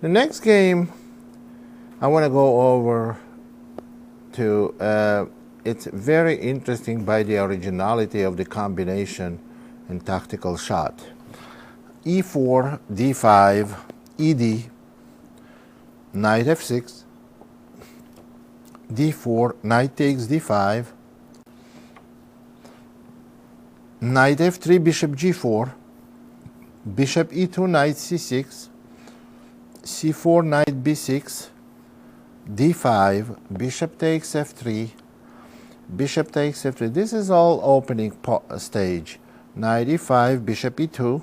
The next game I want to go over to, it's very interesting by the originality of the combination and tactical shot. E4, D5, ED, knight F6, D4, knight takes D5, knight F3, bishop G4, bishop E2, knight C6, C4, knight B6, D5, bishop takes F3, bishop takes F3. This is all opening stage. Knight E5, bishop E2,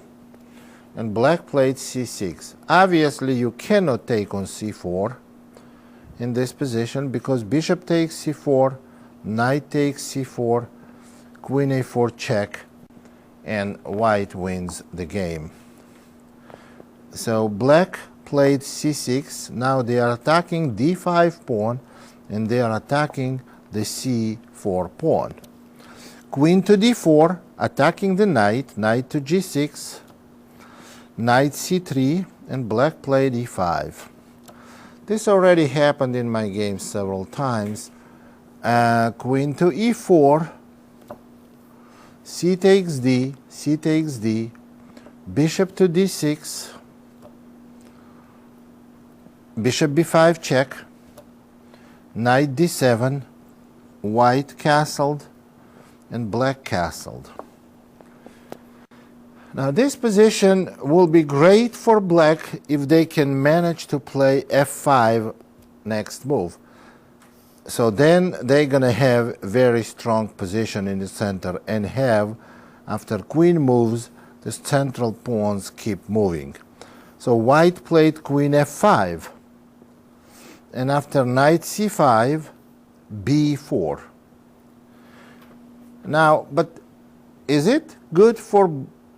and black played C6. Obviously, you cannot take on C4 in this position because bishop takes C4, knight takes C4, queen A4 check, and white wins the game. So black played C6. Now they are attacking D5 pawn, and they are attacking the C4 pawn. Queen to D4, attacking the knight, knight to G6, knight C3, and black played E5. This already happened in my game several times. Queen to E4, C takes D, C takes D, bishop to D6, bishop B5 check, knight D7, white castled, and black castled. Now this position will be great for black if they can manage to play F5 next move. So then they're going to have very strong position in the center and have, after queen moves, the central pawns keep moving. So white played queen F5, and after knight C5, B4. Now, but is it good for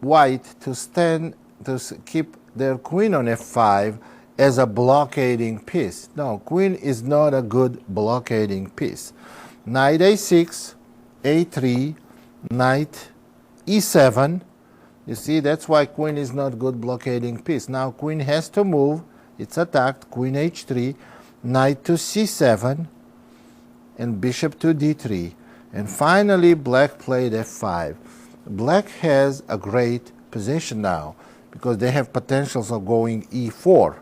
white to keep their queen on F5 as a blockading piece? No, queen is not a good blockading piece. Knight A6, A3, knight E7. You see, that's why queen is not good blockading piece. Now queen has to move. It's attacked. Queen H3, knight to C7, and bishop to D3. And finally, black played F5. Black has a great position now because they have potentials of going E4.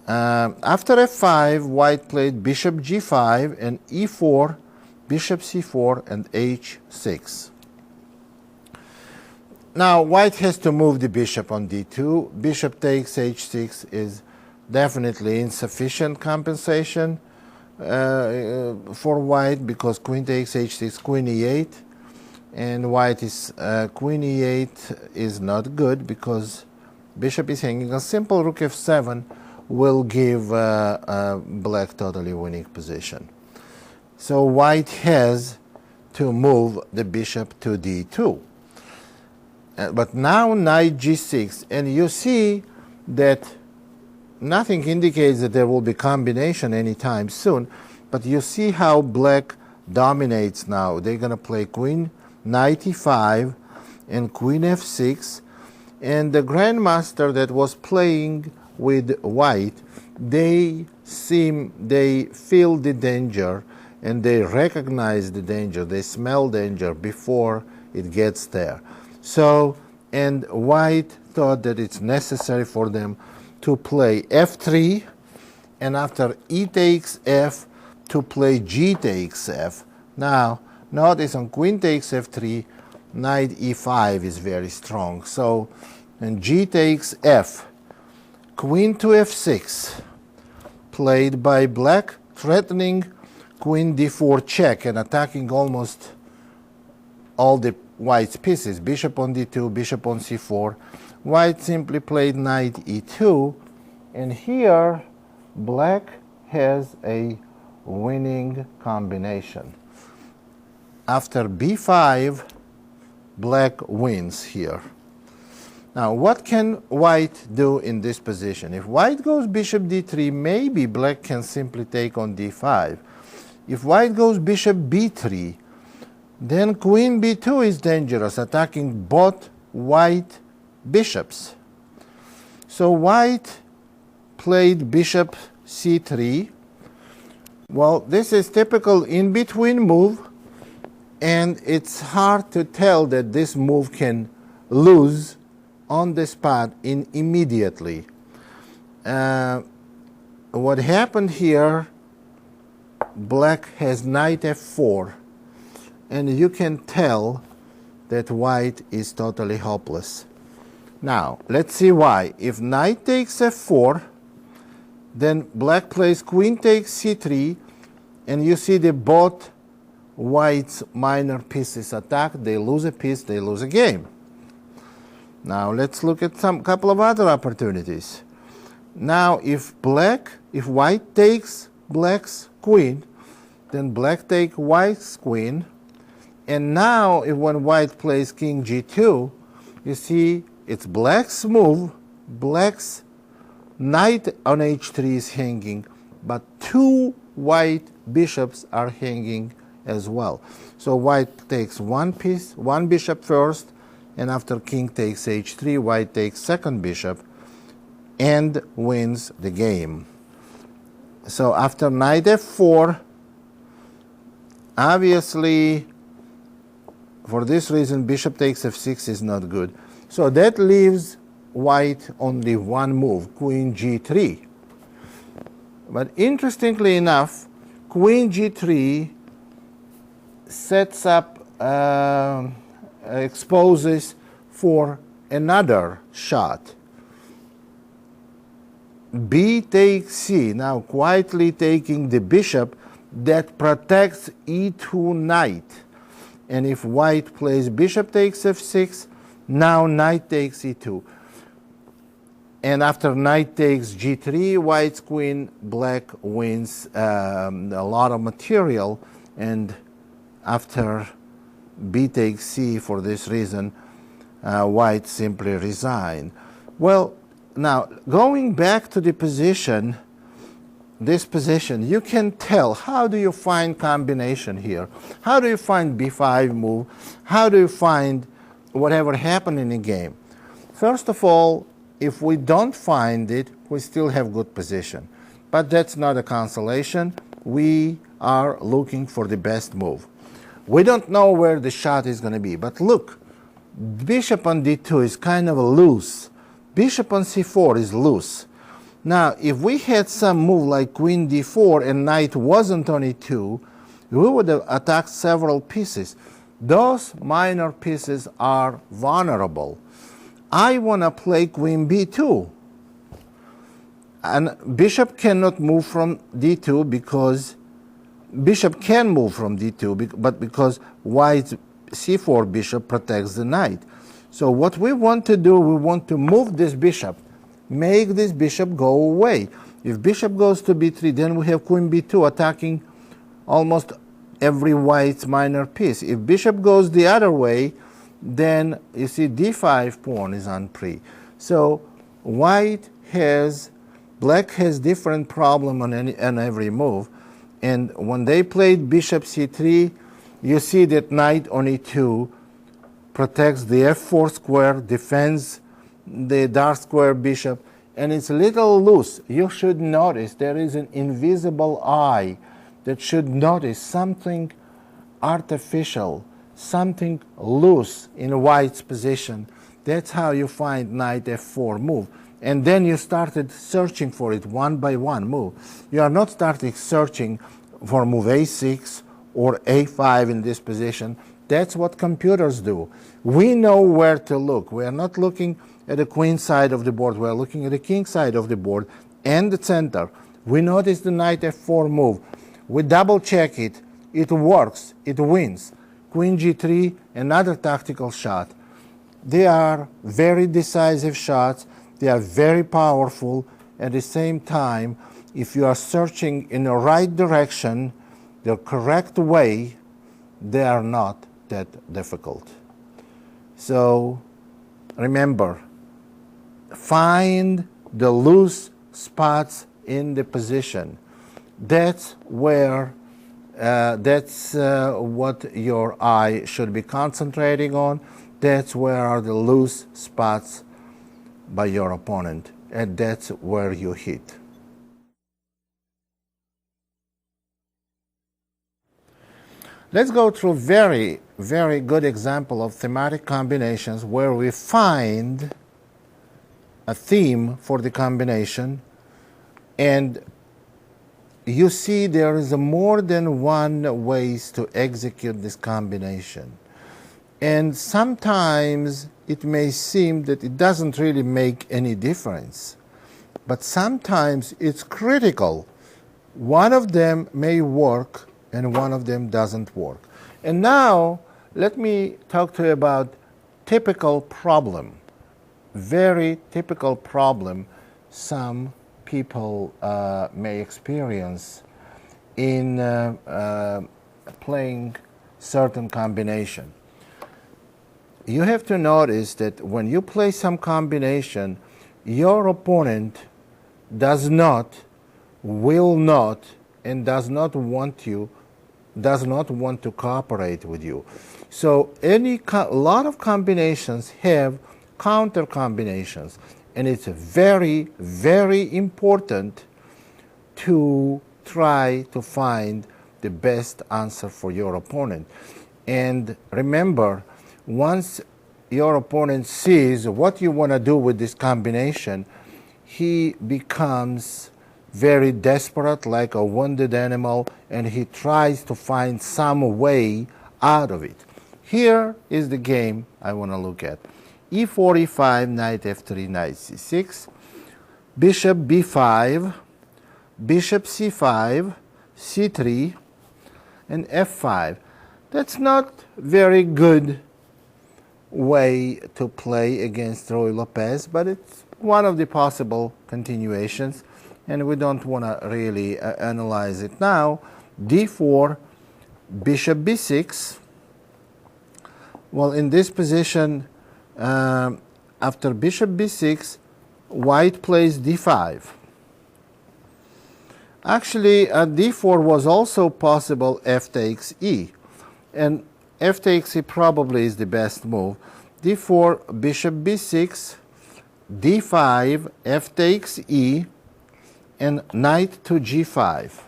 After F5, white played bishop G5 and E4, bishop C4, and H6. Now, white has to move the bishop on D2. Bishop takes H6 is definitely insufficient compensation for white because queen takes H6, queen E8, and white is queen E8 is not good because bishop is hanging. A simple rook F7 will give black totally winning position. So white has to move the bishop to D2. But now knight G6, and you see that nothing indicates that there will be combination anytime soon, but you see how black dominates now. They're going to play queen, knight E5, and queen F6, and the grandmaster that was playing with white, they feel the danger, and they recognize the danger, they smell danger before it gets there. So, and white thought that it's necessary for them to play F3, and after E takes F, to play G takes F. Now, notice on queen takes F3, knight E5 is very strong. So, and G takes F. Queen to F6, played by black, threatening queen D4 check and attacking almost all the white's pieces. Bishop on D2, bishop on C4. White simply played knight E2, and here black has a winning combination. After B5, black wins here. Now, what can white do in this position? If white goes bishop D3, maybe black can simply take on D5. If white goes bishop B3, then queen B2 is dangerous, attacking both white bishops. So white played bishop c3. Well, this is typical in-between move, and it's hard to tell that this move can lose on the spot immediately. What happened here, black has knight f4, and you can tell that white is totally hopeless. Now, let's see why. If knight takes f4, then black plays queen takes c3, and you see that both white's minor pieces attack. They lose a piece, they lose a game. Now let's look at some couple of other opportunities. Now if white takes black's queen, then black takes white's queen. And now when white plays king g2, you see it's black's move, black's knight on h3 is hanging, but two white bishops are hanging as well. So white takes one piece, one bishop first, and after king takes h3, white takes second bishop and wins the game. So after knight f4, obviously for this reason bishop takes f6 is not good. So that leaves white only one move, queen g3. But interestingly enough, queen g3 sets up, exposes for another shot. B takes c, now quietly taking the bishop that protects e2 knight. And if white plays bishop takes f6, now knight takes e2. And after knight takes g3, white's queen, black wins a lot of material. And after b takes c, for this reason, white simply resigned. Well, now going back to the position, this position, you can tell, how do you find combination here? How do you find b5 move? How do you find whatever happened in the game? First of all, if we don't find it, we still have good position. But that's not a consolation. We are looking for the best move. We don't know where the shot is going to be. But look, bishop on d2 is kind of loose. Bishop on c4 is loose. Now, if we had some move like queen d4 and knight wasn't on e2, we would have attacked several pieces. Those minor pieces are vulnerable. I want to play queen b2. And bishop cannot move from d2 because bishop can move from d2, but because white's c4 bishop protects the knight. So what we want to do, we want to move this bishop, make this bishop go away. If bishop goes to b3, then we have queen b2 attacking almost every white's minor piece. If bishop goes the other way, then you see d5 pawn is on pre. So black has different problem on every move. And when they played bishop c3, you see that knight on e2 protects the f4 square, defends the dark square bishop, and it's a little loose. You should notice there is an invisible eye that should notice something artificial, something loose in white's position. That's how you find knight f4 move. And then you started searching for it one by one move. You are not starting searching for move a6 or a5 in this position. That's what computers do. We know where to look. We are not looking at the queen side of the board. We are looking at the king side of the board and the center. We notice the knight f4 move. We double check it. It works. It wins. Queen g3, another tactical shot. They are very decisive shots. They are very powerful. At the same time, if you are searching in the right direction, the correct way, they are not that difficult. So remember, find the loose spots in the position. That's where what your eye should be concentrating on. That's where are the loose spots by your opponent. and that's where you hit. Let's go through very, very good example of thematic combinations where we find a theme for the combination, and you see there is more than one ways to execute this combination. And sometimes it may seem that it doesn't really make any difference, but sometimes it's critical. One of them may work and one of them doesn't work. And now let me talk to you about typical problem, very typical problem some people may experience in playing certain combination. You have to notice that when you play some combination, your opponent does not, will not, and does not want to cooperate with you. So a lot of combinations have counter combinations, and it's very, very important to try to find the best answer for your opponent. And remember, once your opponent sees what you want to do with this combination, he becomes very desperate, like a wounded animal, and he tries to find some way out of it. Here is the game I want to look at. E4, E5, knight F3, knight C6, bishop B5, bishop C5, C3, and F5. That's not very good way to play against Ruy Lopez, but it's one of the possible continuations, and we don't want to really analyze it now. D4, bishop B6. Well, in this position, after bishop B6, white plays D5. Actually, at D4 was also possible F takes E, and F takes E probably is the best move. D4, bishop B6, D5, F takes E, and knight to G5.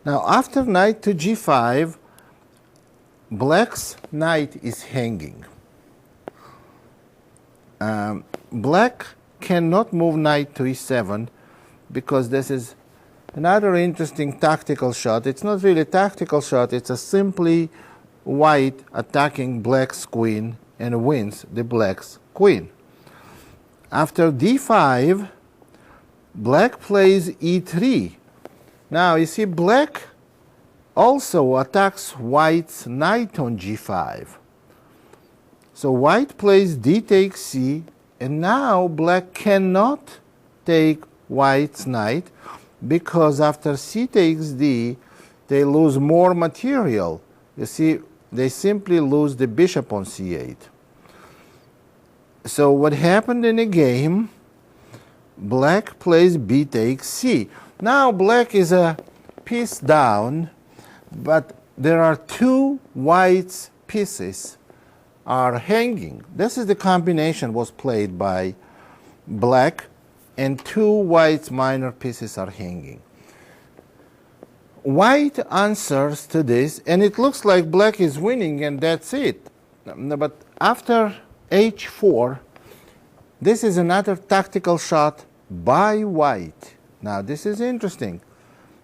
Now, after knight to G5, black's knight is hanging. Black cannot move knight to E7 because this is another interesting tactical shot. It's not really a tactical shot, it's a simply white attacking black's queen and wins the black's queen. After D5, black plays E3. Now you see black also attacks white's knight on G5. So white plays D takes C, and now black cannot take white's knight because after C takes D, they lose more material. You see, they simply lose the bishop on C8. So what happened in the game, black plays B takes C. Now black is a piece down, but there are two white's pieces are hanging. This is the combination was played by black, and two white's minor pieces are hanging. White answers to this, and it looks like black is winning, and that's it. But after H4, this is another tactical shot by white. Now this is interesting.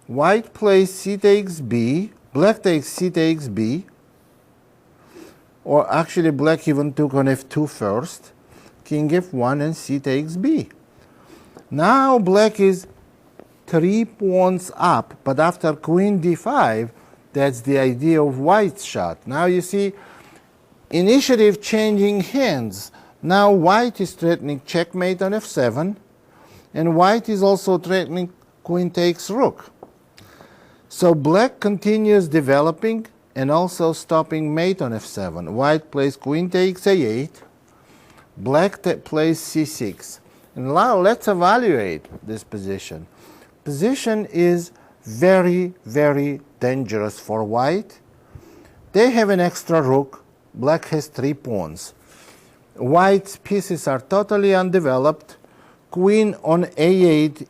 White plays C takes B, black takes C takes B, or actually black even took on F2 first, king F1 and C takes B. Now black is 3 pawns up, but after queen D5, that's the idea of white's shot. Now you see initiative changing hands. Now white is threatening checkmate on F7, and white is also threatening queen takes rook. So black continues developing and also stopping mate on F7. White plays queen takes A8, black plays C6. And now let's evaluate this position. Position is very, very dangerous for white. They have an extra rook. Black has 3 pawns. White's pieces are totally undeveloped. queen on a8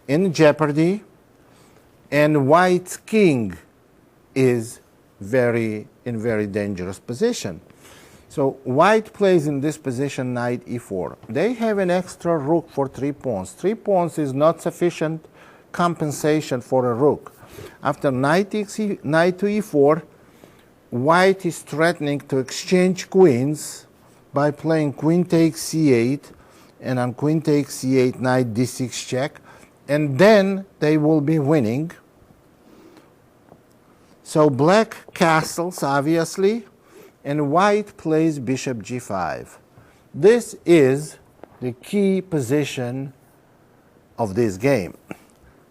in jeopardy, and white's king is in very dangerous position. So white plays in this position knight e4. They have an extra rook for 3 pawns. 3 pawns is not sufficient compensation for a rook. After knight to e4, white is threatening to exchange queens by playing queen takes c8, and on queen takes c8, knight d6 check, and then they will be winning. So black castles, obviously, and white plays bishop g5. This is the key position of this game.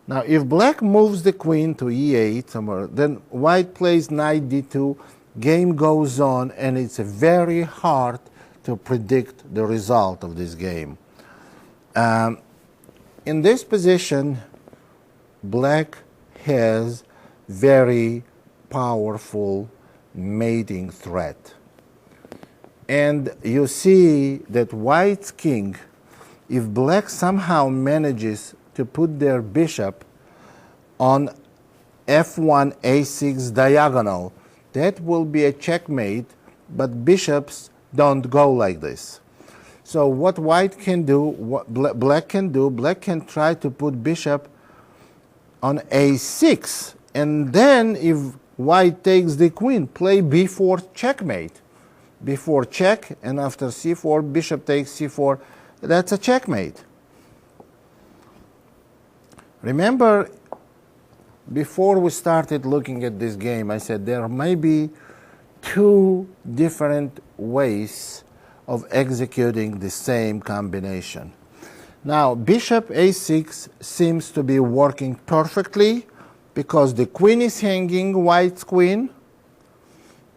Now, if black moves the queen to e8 somewhere, then white plays knight d2, game goes on, and it's very hard to predict the result of this game. In this position, black has very powerful mating threat. And you see that white's king, if black somehow manages to put their bishop on f1 a6 diagonal, that will be a checkmate, but bishops don't go like this. So what white can do, what black can do, black can try to put bishop on a6, and then if white takes the queen, play b4 checkmate. b4 check, and after c4, bishop takes c4, that's a checkmate. Remember, before we started looking at this game, I said there may be 2 different ways of executing the same combination. Now, bishop a6 seems to be working perfectly because the queen is hanging white's queen,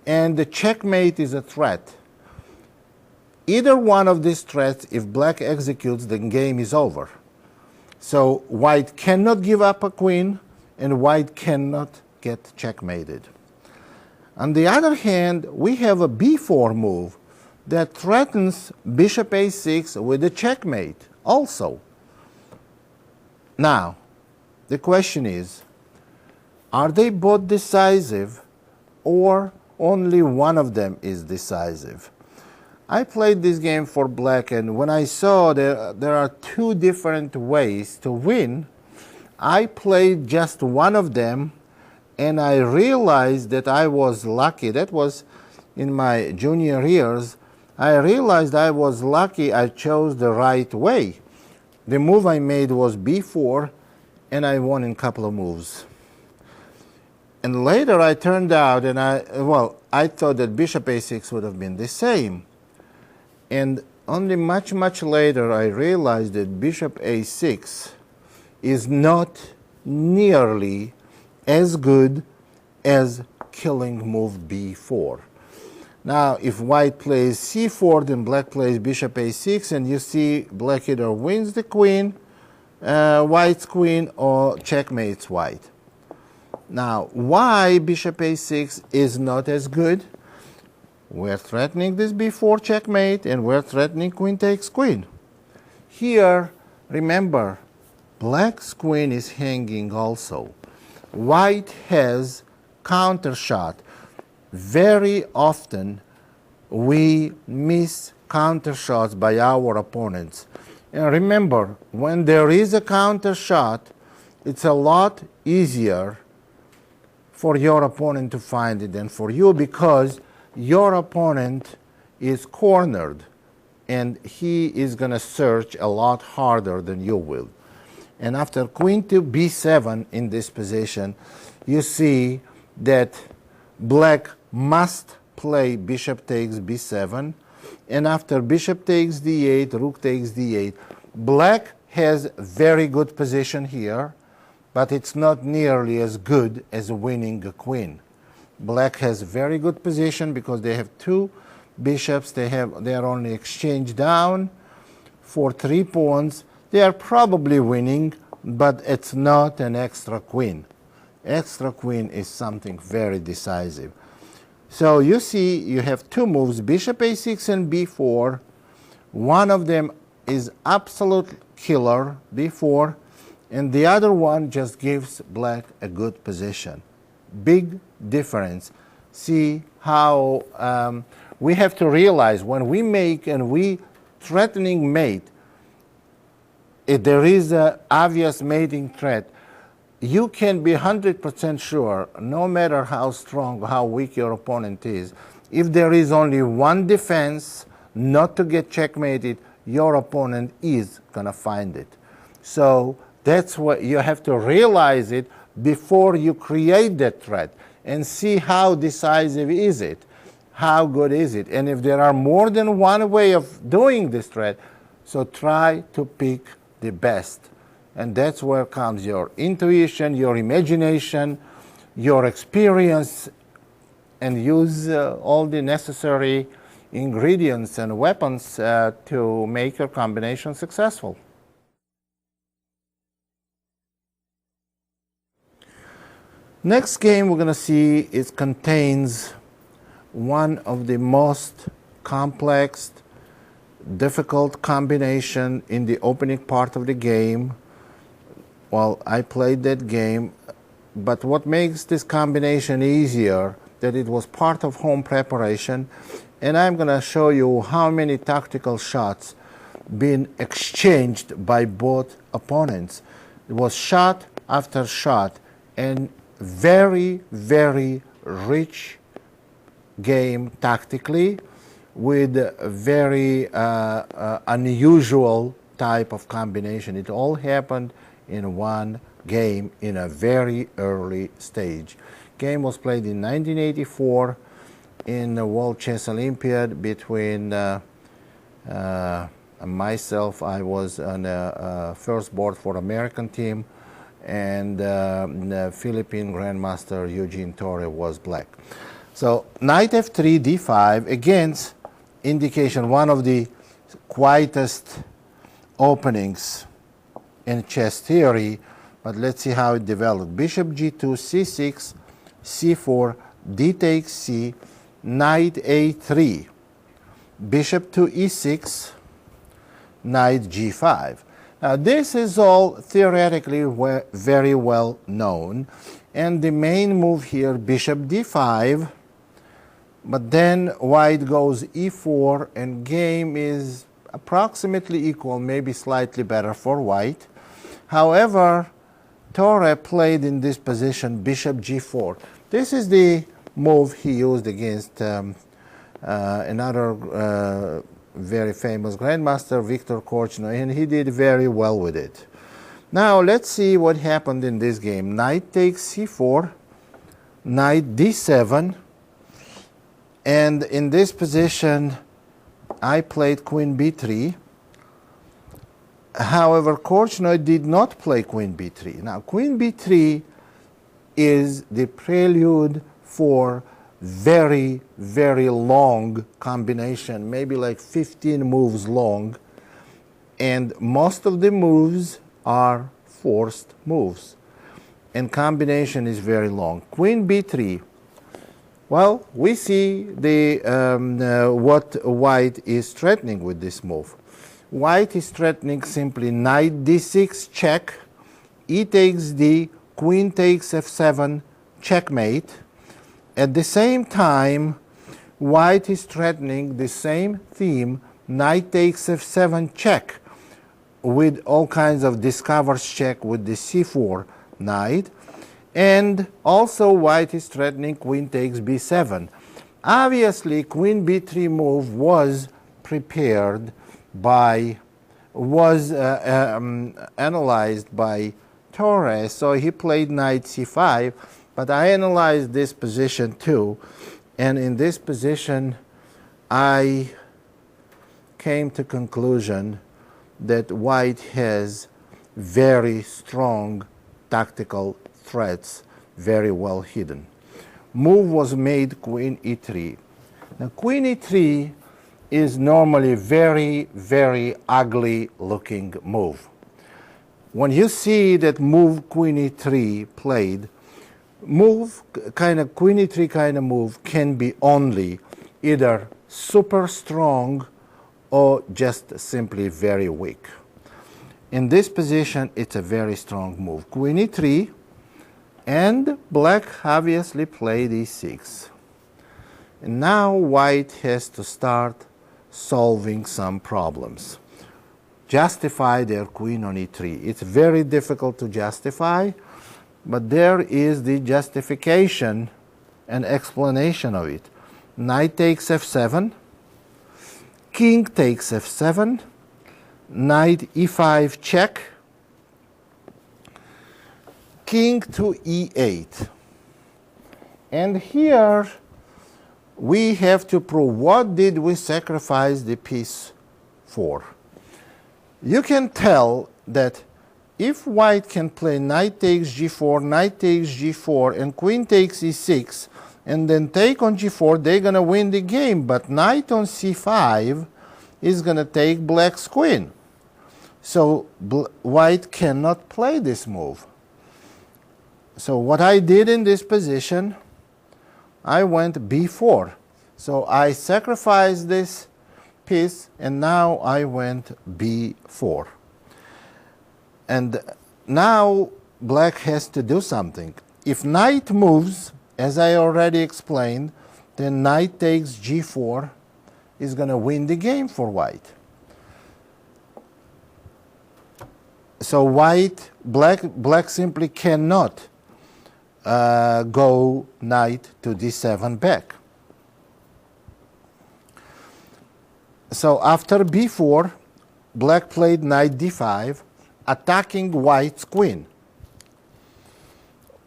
and the checkmate is a threat. Either one of these threats, if black executes, the game is over. So white cannot give up a queen, and white cannot get checkmated. On the other hand, we have a b4 move that threatens bishop a6 with a checkmate also. Now, the question is, are they both decisive, or only one of them is decisive? I played this game for black, and when I saw there are 2 different ways to win, I played just one of them, and I realized that I was lucky. That was in my junior years. I realized I was lucky I chose the right way. The move I made was b4, and I won in a couple of moves. And later I turned out, and I thought that bishop a6 would have been the same. And only much, much later I realized that bishop a6 is not nearly as good as killing move b4. Now, if white plays c4, then black plays bishop a6, and you see black either wins the queen, white's queen, or checkmates white. Now, why bishop a6 is not as good? We're threatening this b4 checkmate, and we're threatening queen takes queen. Here, remember, black's queen is hanging also. White has counter shot. Very often, we miss counter shots by our opponents. And remember, when there is a counter shot, it's a lot easier for your opponent to find it than for you, because your opponent is cornered and he is going to search a lot harder than you will. And after queen to b7 in this position, you see that black must play bishop takes b7, and after bishop takes d8, rook takes d8. Black has very good position here, but it's not nearly as good as winning a queen. Black has very good position because they have 2 bishops. They are only exchanged down for 3 pawns. They are probably winning, but it's not an extra queen. Extra queen is something very decisive. So you see, you have 2 moves, bishop a6 and b4. One of them is absolute killer b4, and the other one just gives black a good position. Big difference. See how we have to realize when we make and we threatening mate, if there is an obvious mating threat, you can be 100% sure, no matter how strong, how weak your opponent is, if there is only one defense not to get checkmated, your opponent is going to find it. So that's what you have to realize it before you create that threat and see how decisive is it, how good is it. And if there are more than one way of doing this threat, so try to pick the best. And that's where comes your intuition, your imagination, your experience, and use all the necessary ingredients and weapons to make your combination successful. Next game we're going to see, it contains one of the most complex, difficult combination in the opening part of the game. Well, I played that game, but what makes this combination easier, that it was part of home preparation, and I'm going to show you how many tactical shots been exchanged by both opponents. It was shot after shot, and very, very rich game tactically, with a very unusual type of combination. It all happened in one game in a very early stage. Game was played in 1984 in the World Chess Olympiad between myself. I was on the first board for American team, and the Philippine Grandmaster Eugene Torre was black. So knight f3, d5, against indication, one of the quietest openings in chess theory, but let's see how it developed. Bishop g2, c6, c4, d takes c, knight a3, bishop to e6, knight g5. Now this is all theoretically very well known, and the main move here, bishop d5, but then white goes e4, and game is approximately equal, maybe slightly better for white. However, Torre played in this position bishop g4. This is the move he used against another very famous grandmaster, Viktor Korchnoi, and he did very well with it. Now let's see what happened in this game. Knight takes c4, knight d7, and in this position I played queen b3. However, Korchnoi did not play queen b3. Now, queen b3 is the prelude for very, very long combination, maybe like 15 moves long, and most of the moves are forced moves, and combination is very long. Queen b3. Well, we see what white is threatening with this move. White is threatening simply knight d6 check, e takes d, queen takes f7, checkmate. At the same time, white is threatening the same theme, knight takes f7 check, with all kinds of discovers check with the c4 knight. And also white is threatening queen takes b7. Obviously, queen b3 move was prepared by, analyzed by Torre, so he played knight c5, but I analyzed this position too, and in this position I came to conclusion that white has very strong tactical threats, very well hidden. Move was made queen e3. Now queen e3 is normally very, very ugly looking move. When you see that move queen e3 played, move kind of queen e3 kind of move can be only either super strong or just simply very weak. In this position, it's a very strong move. Queen e3, and black obviously played e6. And now white has to start solving some problems. Justify their queen on e3. It's very difficult to justify, but there is the justification and explanation of it. Knight takes f7, king takes f7, knight e5 check, king to e8. And here we have to prove what did we sacrifice the piece for. You can tell that if white can play knight takes g4, knight takes g4, and queen takes e6, and then take on g4, they're going to win the game. But knight on c5 is going to take black's queen. So white cannot play this move. So what I did in this position, I went b4. So I sacrificed this piece, and now I went b4. And now black has to do something. If knight moves, as I already explained, then knight takes g4 is going to win the game for white. So black simply cannot go knight to d7 back. So after b4, black played knight d5, attacking white's queen.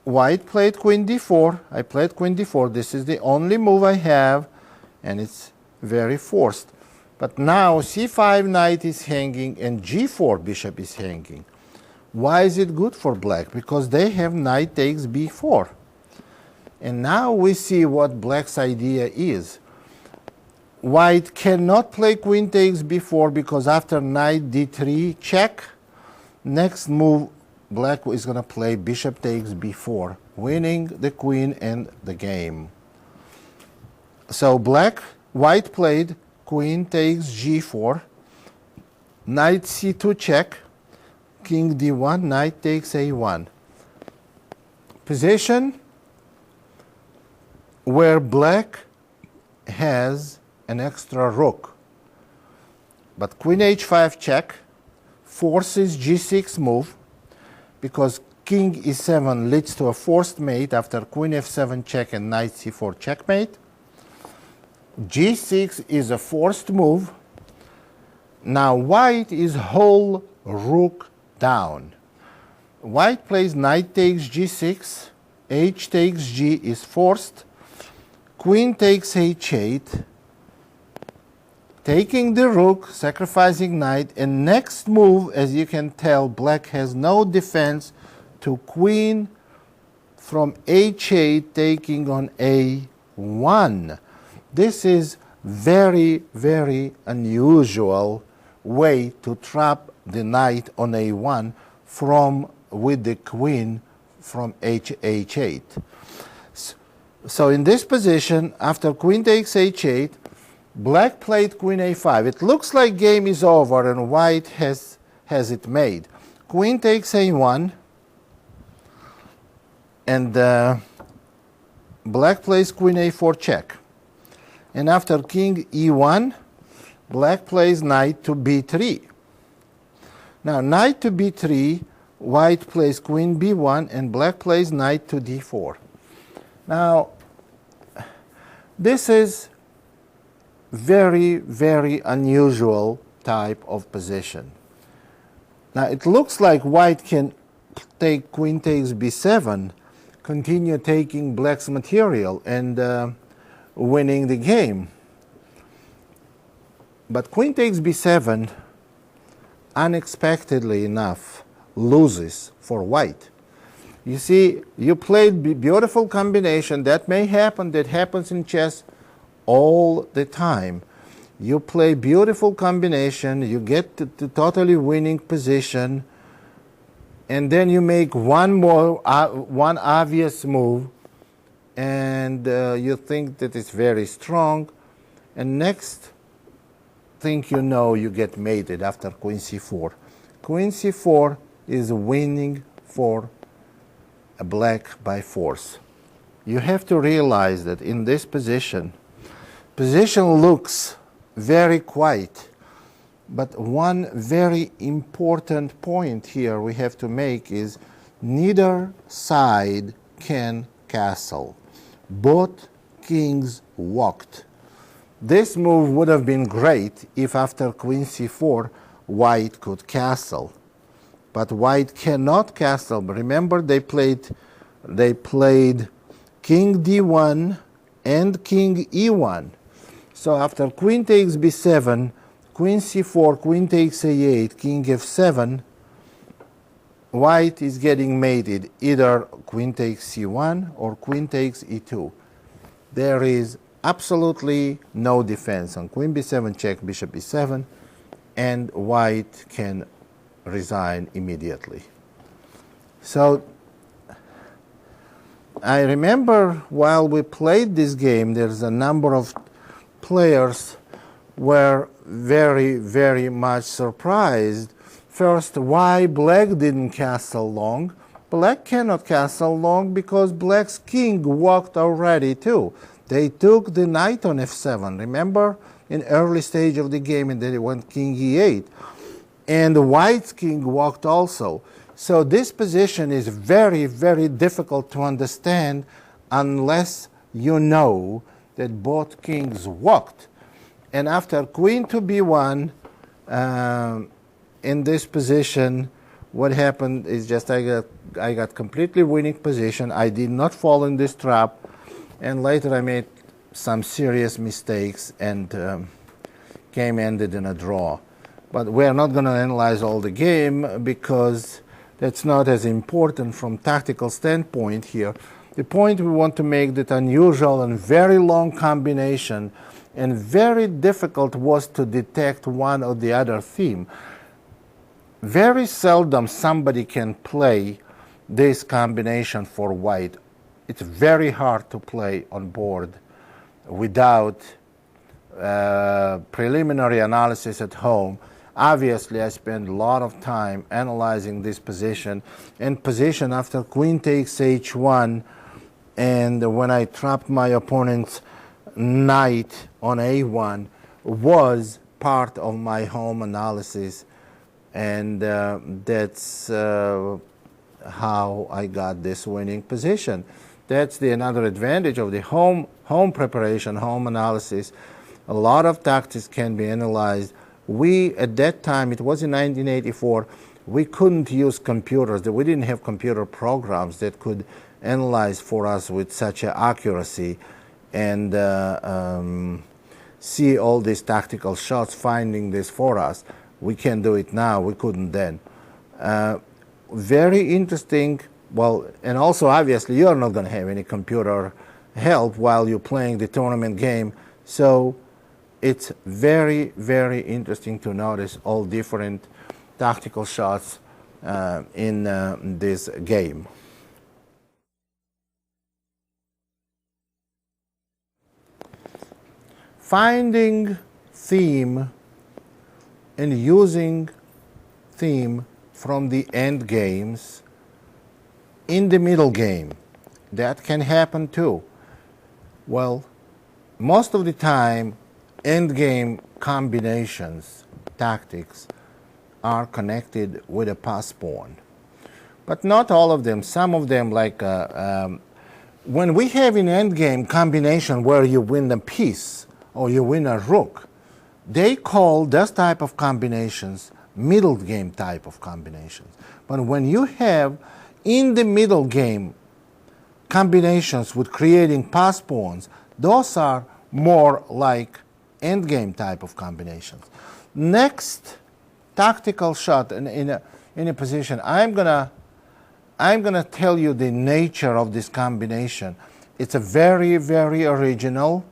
White played queen d4, I played queen d4. This is the only move I have, and it's very forced. But now c5 knight is hanging and g4 bishop is hanging. Why is it good for black? Because they have knight takes b4. And now we see what black's idea is. White cannot play queen takes b4 because after knight d3 check, next move black is going to play bishop takes b4, winning the queen and the game. So white played queen takes g4, knight c2 check, king d1, knight takes a1. Position where black has an extra rook. But queen h5 check forces g6 move, because king e7 leads to a forced mate after queen f7 check and knight c4 checkmate. g6 is a forced move. Now white is whole rook down. White plays knight takes g6, h takes g is forced, queen takes h8, taking the rook, sacrificing knight, and next move, as you can tell, black has no defense to queen from h8 taking on a1. This is very, very unusual way to trap the knight on a1 with the queen from h8. So in this position, after queen takes h8, black played queen a5. It looks like game is over and white has it made. Queen takes a1, and black plays queen a4 check. And after king e1, black plays knight to b3. Now knight to b3, white plays queen b1, and black plays knight to d4. Now this is very, very unusual type of position. Now it looks like white can take queen takes b7, continue taking black's material and winning the game. But queen takes b7, unexpectedly enough, loses for white. You see, you played beautiful combination. That may happen. That happens in chess all the time. You play beautiful combination, you get to totally winning position, and then you make one obvious move, and you think that it's very strong, and next think you know you get mated after queen c4. Queen c4 is winning for a black by force. You have to realize that in this position looks very quiet, but one very important point here we have to make is neither side can castle. Both kings walked. This move would have been great if after queen c4 white could castle, but white cannot castle. Remember, they played king d1 and king e1. So after queen takes b7, queen c4, queen takes a8, king f7, white is getting mated, either queen takes c1 or queen takes e2. There is absolutely no defense on queen b7 check, bishop e7, and white can resign immediately. So I remember while we played this game, there's a number of players were very, very much surprised. First, why black didn't castle long. Black cannot castle long because black's king walked already too. They took the knight on f7. Remember, in early stage of the game, and then it went king e8. And white's king walked also. So this position is very, very difficult to understand unless you know that both kings walked. And after queen to b1, in this position, what happened is just I got completely winning position. I did not fall in this trap, and later I made some serious mistakes and game ended in a draw. But we're not going to analyze all the game because that's not as important from tactical standpoint here. The point we want to make that unusual and very long combination and very difficult was to detect one or the other theme. Very seldom somebody can play this combination for white. It's very hard to play on board without preliminary analysis at home. Obviously, I spent a lot of time analyzing this position and position after queen takes h1, and when I trapped my opponent's knight on a1 was part of my home analysis, and that's how I got this winning position. That's another advantage of the home preparation, home analysis. A lot of tactics can be analyzed. We, at that time, it was in 1984, we couldn't use computers. We didn't have computer programs that could analyze for us with such accuracy and see all these tactical shots, finding this for us. We can do it now. We couldn't then. Very interesting. Well, and also, obviously, you're not going to have any computer help while you're playing the tournament game. So it's very, very interesting to notice all different tactical shots in this game. Finding theme and using theme from the end games in the middle game. That can happen too. Well, most of the time, end game combinations, tactics, are connected with a pass pawn. But not all of them. Some of them, like when we have an end game combination where you win a piece or you win a rook, they call this type of combinations middle game type of combinations. But when you have in the middle game combinations with creating pass pawns, those are more like end game type of combinations. Next tactical shot in a position, I'm gonna tell you the nature of this combination. It's a very, very original.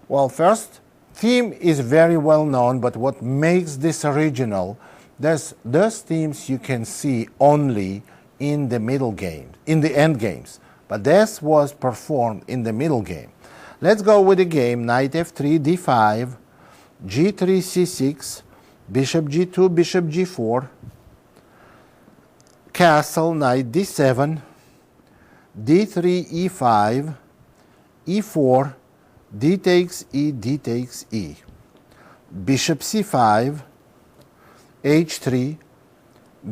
Well, first, theme is very well known, but what makes this original, those themes you can see only in the middle game, in the end games. But this was performed in the middle game. Let's go with the game, knight f3, d5. g3, c6, bishop g2, bishop g4, castle, knight d7, d3, e5, e4, d takes e, d takes e, bishop c5, h3,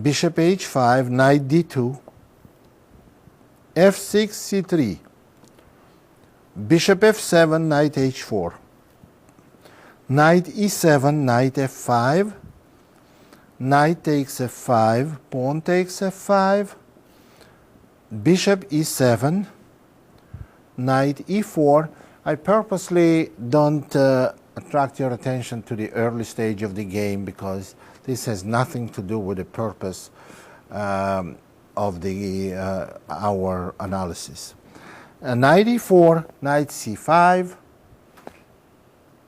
bishop h5, knight d2, f6, c3, bishop f7, knight h4, knight e7, knight f5, knight takes f5, pawn takes f5, bishop e7, knight e4. I purposely don't attract your attention to the early stage of the game because this has nothing to do with the purpose of our analysis. Knight e4, knight c5,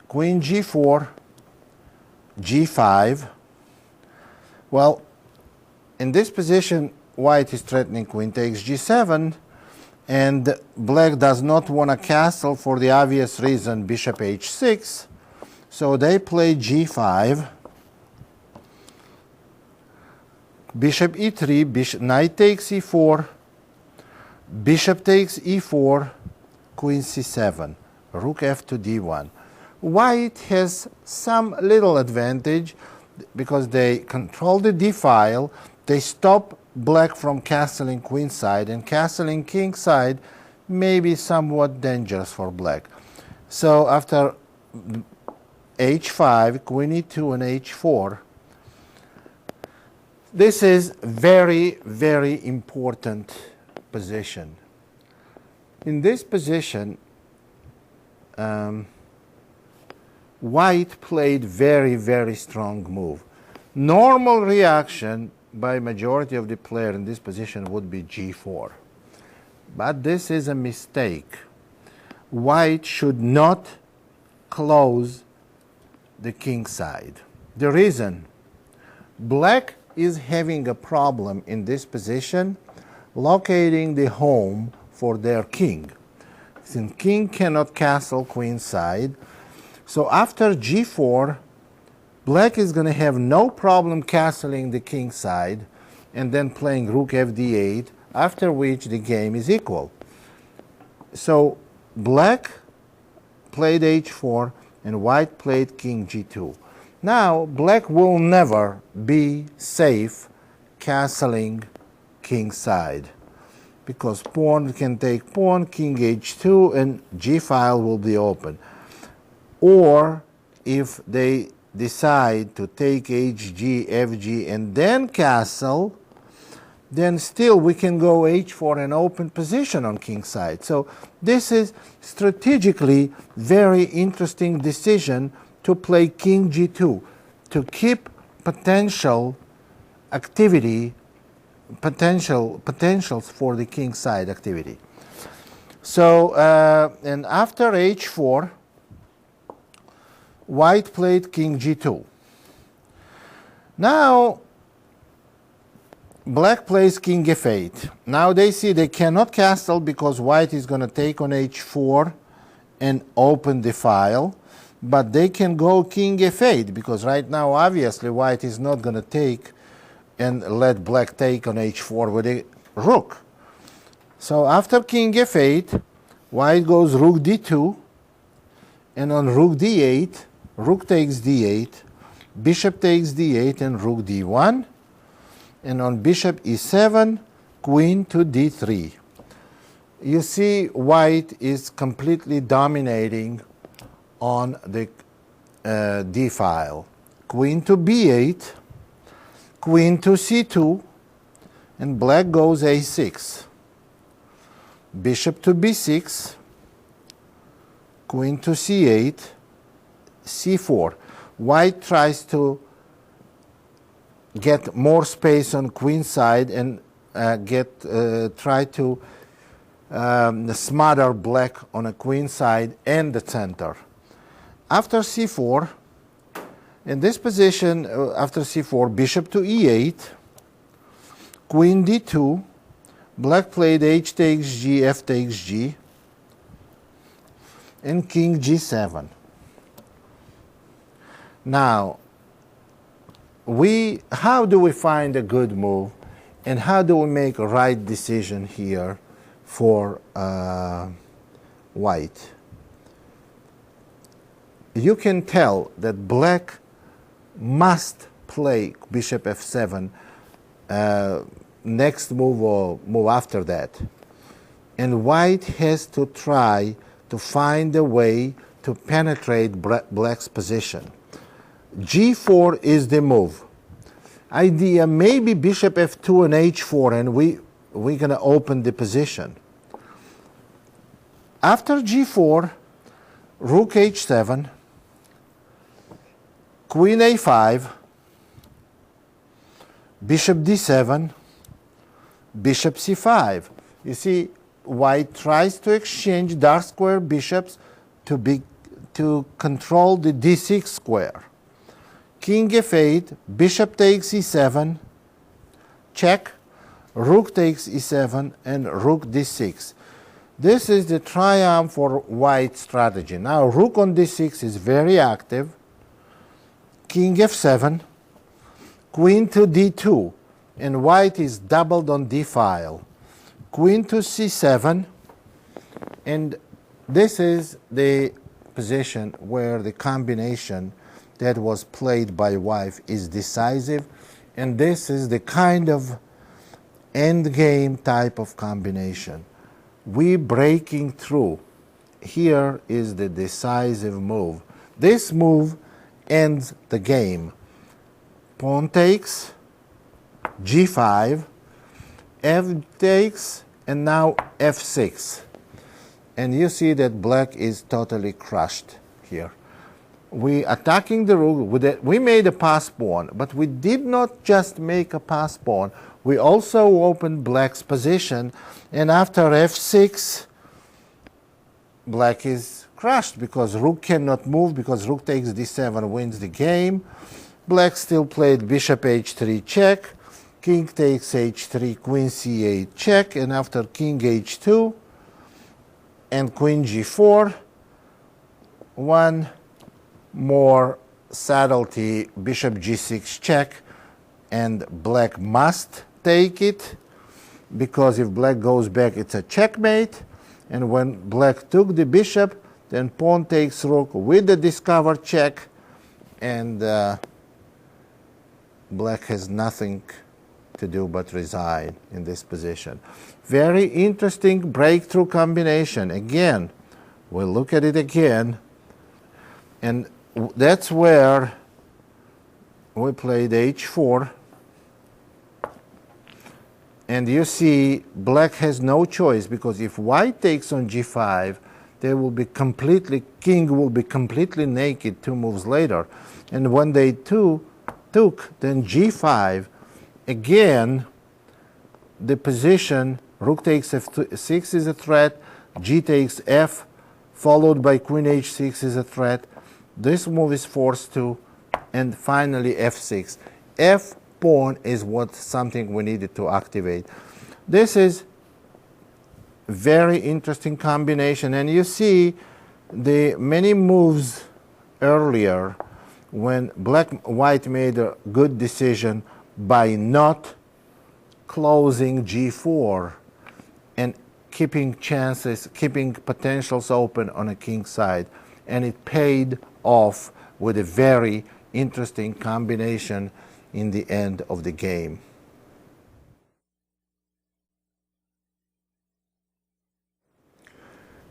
queen g4, g5. Well, in this position, white is threatening queen takes g7, and black does not want a castle for the obvious reason, bishop h6. So they play g5, bishop e3, knight takes e4, bishop takes e4, queen c7, rook f to d1. White has some little advantage because they control the d file. They stop black from castling queen side, and castling king side may be somewhat dangerous for black. So after h5, queen e2, and h4, this is very, very important position. In this position, white played very, very strong move. Normal reaction by majority of the player in this position would be g4. But this is a mistake. White should not close the king side. The reason, black is having a problem in this position locating the home for their king. Since king cannot castle queen side, so after g4, black is going to have no problem castling the king side and then playing rook fd8, after which the game is equal. So black played h4 and white played king g2. Now black will never be safe castling king side because pawn can take pawn, king h2, and g file will be open. Or if they decide to take hg, fg, and then castle, then still we can go h4 and open position on king side. So this is strategically very interesting decision to play king g2 to keep potential activity, potentials for the king side activity. So and after h4, white played king g2. Now black plays king f8. Now they see they cannot castle because white is going to take on h4 and open the file, but they can go king f8 because right now obviously white is not going to take and let black take on h4 with a rook. So after king f8, white goes rook d2, and on rook d8, rook takes d8, bishop takes d8, and rook d1, and on bishop e7, queen to d3. You see white is completely dominating on the d file. Queen to b8, queen to c2, and black goes a6. Bishop to b6, queen to c8, c4. White tries to get more space on queen side and try to smother black on a queen side and the center. After c4, in this position, after c4, bishop to e8, queen d2, black played h takes g, f takes g, and king g7. Now, how do we find a good move, and how do we make a right decision here for white? You can tell that black must play bishop f7 next move or move after that. And white has to try to find a way to penetrate black's position. g4 is the move. Idea maybe bishop f2 and h4, and we're going to open the position. After g4, rook h7, queen a5, bishop d7, bishop c5. You see, white tries to exchange dark square bishops to control the d6 square. King f8, bishop takes e7, check, rook takes e7, and rook d6. This is the triumph for white strategy. Now, rook on d6 is very active. King f7, queen to d2, and white is doubled on d file. Queen to c7, and this is the position where the combination that was played by white is decisive, and this is the kind of endgame type of combination. We breaking through. Here is the decisive move. This move ends the game. Pawn takes, g5, f takes, and now f6. And you see that black is totally crushed here. We attacking the rook. We made a pass pawn, but we did not just make a pass pawn. We also opened black's position, and after f6, black is crushed because rook cannot move, because rook takes d7 wins the game. Black still played bishop h3 check, king takes h3, queen c8 check, and after king h2 and queen g4, one more subtlety, bishop g6 check, and black must take it, because if black goes back, it's a checkmate. And when black took the bishop, then pawn takes rook with the discovered check, and black has nothing to do but resign in this position. Very interesting breakthrough combination. Again, we'll look at it again, and that's where we played h4. And you see, black has no choice, because if white takes on g5, they will be king will be completely naked 2 moves later. And when they took, then g5, again, the position, rook takes f6 is a threat, g takes f, followed by queen h6 is a threat. This move is forced to, and finally f6. F pawn is something we needed to activate. This is very interesting combination, and you see the many moves earlier when white made a good decision by not closing g4 and keeping potentials open on a king side, and it paid off with a very interesting combination in the end of the game.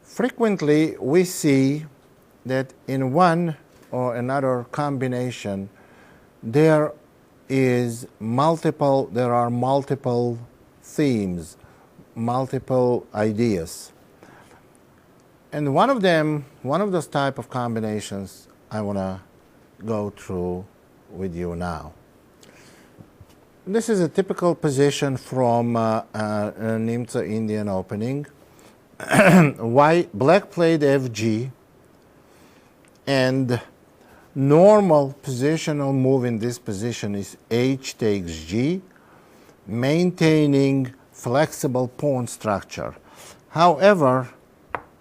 Frequently, we see that in one or another combination, there are multiple themes, multiple ideas. And one of those type of combinations I want to go through with you now. This is a typical position from a Nimzo Indian opening. Black played fg, and normal positional move in this position is h takes g, maintaining flexible pawn structure. However,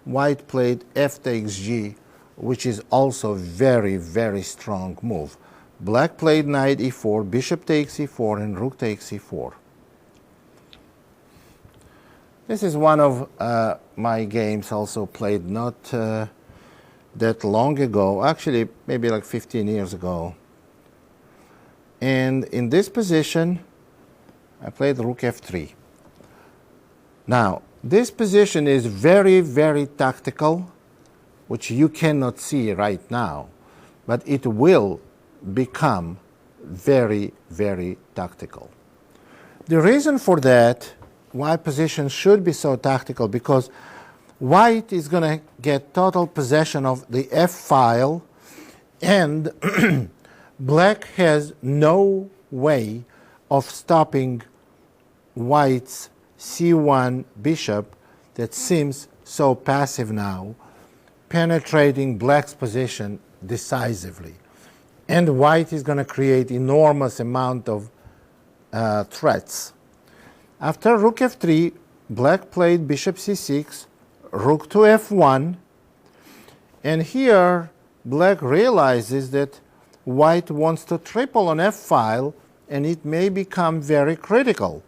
white played f takes g, which is also very, very strong move. Black played knight e4, bishop takes e4, and rook takes e4. This is one of my games also played not that long ago, actually maybe like 15 years ago. And in this position, I played rook f3. Now, this position is very, very tactical, which you cannot see right now, but it will become very, very tactical. The reason for that, why position should be so tactical, because white is going to get total possession of the f file, and black has no way of stopping white's c1 bishop that seems so passive now, penetrating black's position decisively. And white is going to create enormous amount of threats. After rook f3, black played bishop c6, rook to f1, and here black realizes that white wants to triple on f file, and it may become very critical,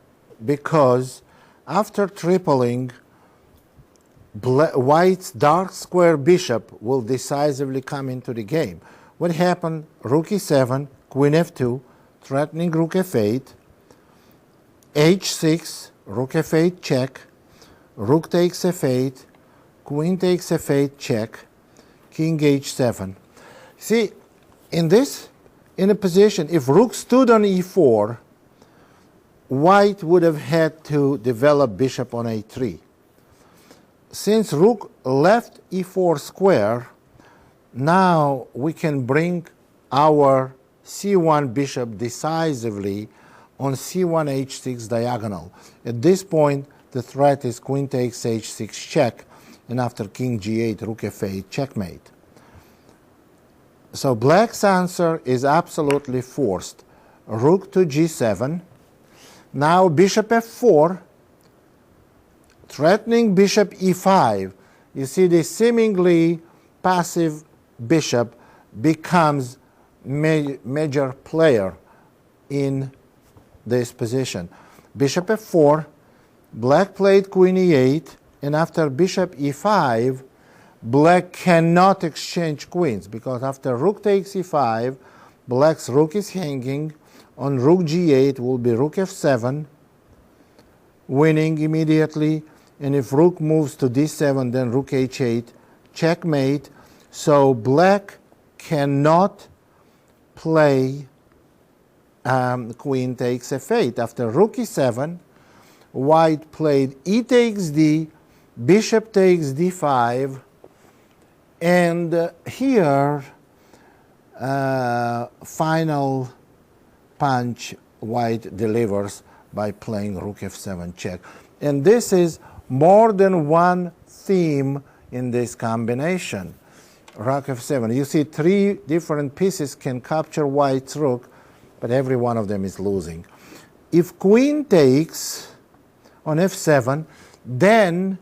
because after tripling, white's dark square bishop will decisively come into the game. What happened? Rook e7, queen f2, threatening rook f8, h6, rook f8 check, rook takes f8, queen takes f8 check, king h7. See, in a position, if rook stood on e4, white would have had to develop bishop on a3. Since rook left e4 square, now we can bring our c1 bishop decisively on c1 h6 diagonal. At this point, the threat is queen takes h6 check, and after king g8, rook f8 checkmate. So black's answer is absolutely forced. Rook to g7. Now bishop f4, threatening bishop e5. You see, the seemingly passive bishop becomes major player in this position. Bishop f4, black played queen e8, and after bishop e5, black cannot exchange queens, because after rook takes e5, black's rook is hanging. On rook g8 will be rook f7, winning immediately, and if rook moves to d7, then rook h8, checkmate. So black cannot play queen takes f8. After rook e7, white played e takes d, bishop takes d5, and here final punch white delivers by playing rook f7 check. And this is more than one theme in this combination. Rook f7. You see, three different pieces can capture white's rook, but every one of them is losing. If queen takes on f7, then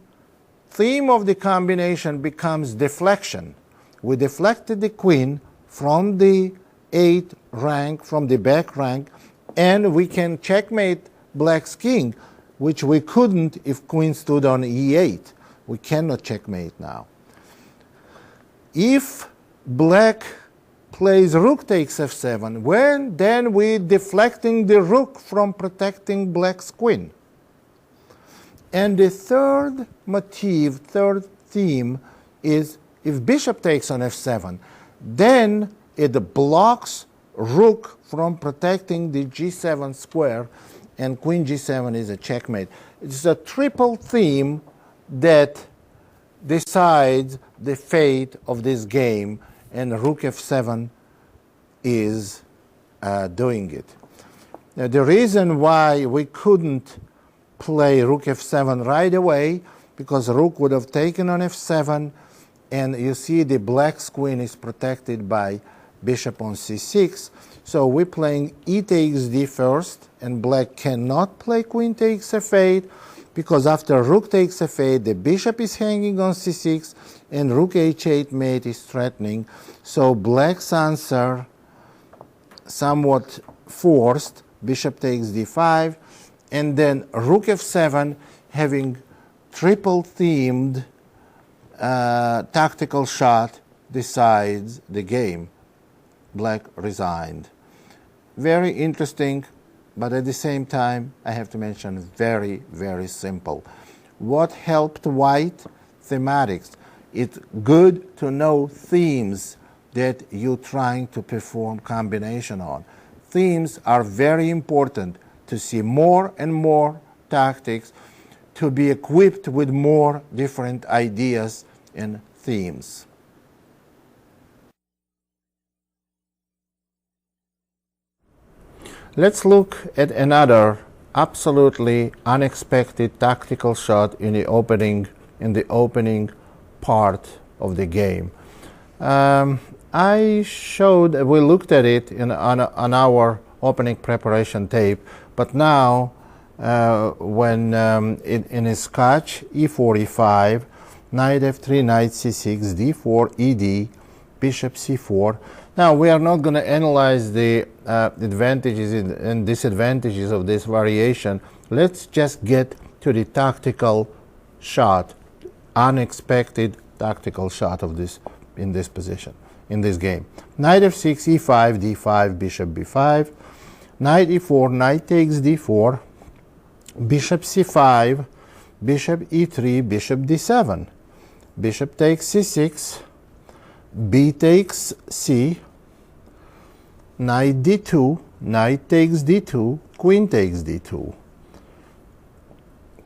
theme of the combination becomes deflection. We deflected the queen from the 8th rank, from the back rank, and we can checkmate black's king, which we couldn't if queen stood on e8. We cannot checkmate now. If black plays rook takes f7, then we're deflecting the rook from protecting black's queen. And the third motif, third theme, is if bishop takes on f7, then it blocks rook from protecting the g7 square, and queen g7 is a checkmate. It's a triple theme that decides the fate of this game, and rook f7 is doing it. Now, the reason why we couldn't play rook f7 right away, because rook would have taken on f7, and you see the black's queen is protected by bishop on c6. So we're playing e takes d first, and black cannot play queen takes f8. because after rook takes f8, the bishop is hanging on c6, and rook h8 mate is threatening. So black's answer, somewhat forced, bishop takes d5, and then rook f7, having triple-themed tactical shot, decides the game. Black resigned. Very interesting, but at the same time, I have to mention, very, very simple. What helped white? Thematics. It's good to know themes that you're trying to perform combination on. Themes are very important to see more and more tactics, to be equipped with more different ideas and themes. Let's look at another absolutely unexpected tactical shot in the opening part of the game. We looked at it on our opening preparation tape, but now when in a sketch, e4, e5, knight f3, knight c6, d4, ed, bishop c4. Now we are not going to analyze the advantages and disadvantages of this variation. Let's just get to the tactical shot, unexpected tactical shot of this in this position, in this game. Knight f6, e5, d5, bishop b5, knight e4, knight takes d4, bishop c5, bishop e3, bishop d7, bishop takes c6, b takes c, knight d2, knight takes d2, queen takes d2,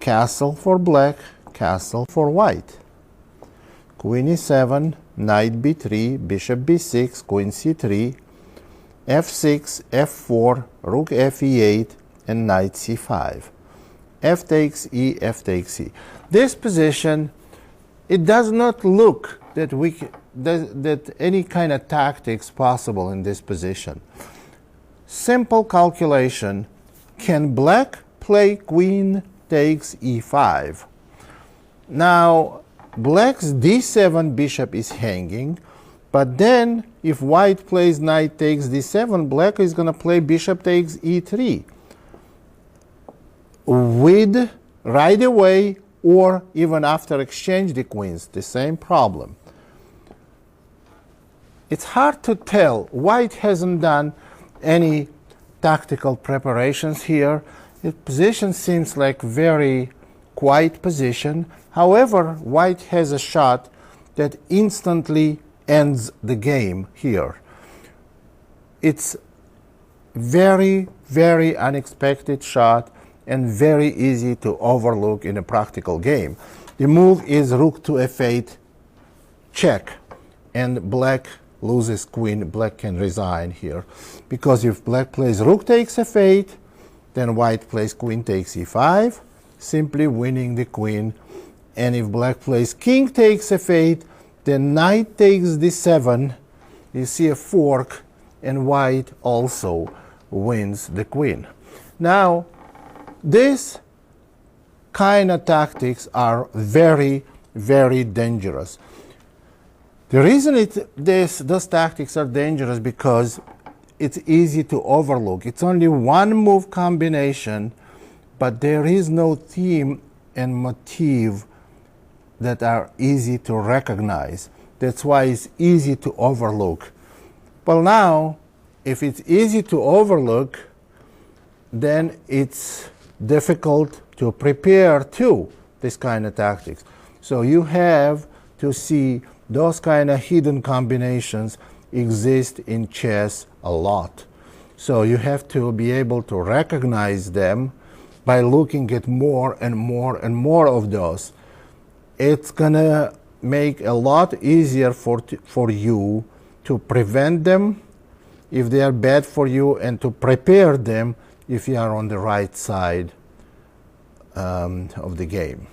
castle for black, castle for white, queen e7, knight b3, bishop b6, queen c3, f6, f4, rook f e8, and knight c5. F takes e, f takes e. This position, it does not look that that any kind of tactics possible in this position. Simple calculation: can black play queen takes e5? Now, black's d7 bishop is hanging, but then if white plays knight takes d7, black is going to play bishop takes e3 with right away, or even after exchange the queens, the same problem. It's hard to tell. White hasn't done any tactical preparations here. The position seems like very quiet position. However, white has a shot that instantly ends the game here. It's very, very unexpected shot and very easy to overlook in a practical game. The move is rook to f8, check, and black loses queen. Black can resign here, because if black plays rook takes f8, then white plays queen takes e5, simply winning the queen. And if black plays king takes f8, then knight takes d7, you see a fork, and white also wins the queen. Now, this kind of tactics are very, very dangerous. The reason those tactics are dangerous because it's easy to overlook. It's only one move combination, but there is no theme and motif that are easy to recognize. That's why it's easy to overlook. Well, now, if it's easy to overlook, then it's difficult to prepare to this kind of tactics. So you have to see those kind of hidden combinations exist in chess a lot. So you have to be able to recognize them by looking at more and more and more of those. It's gonna make a lot easier for you to prevent them if they are bad for you, and to prepare them if you are on the right side of the game.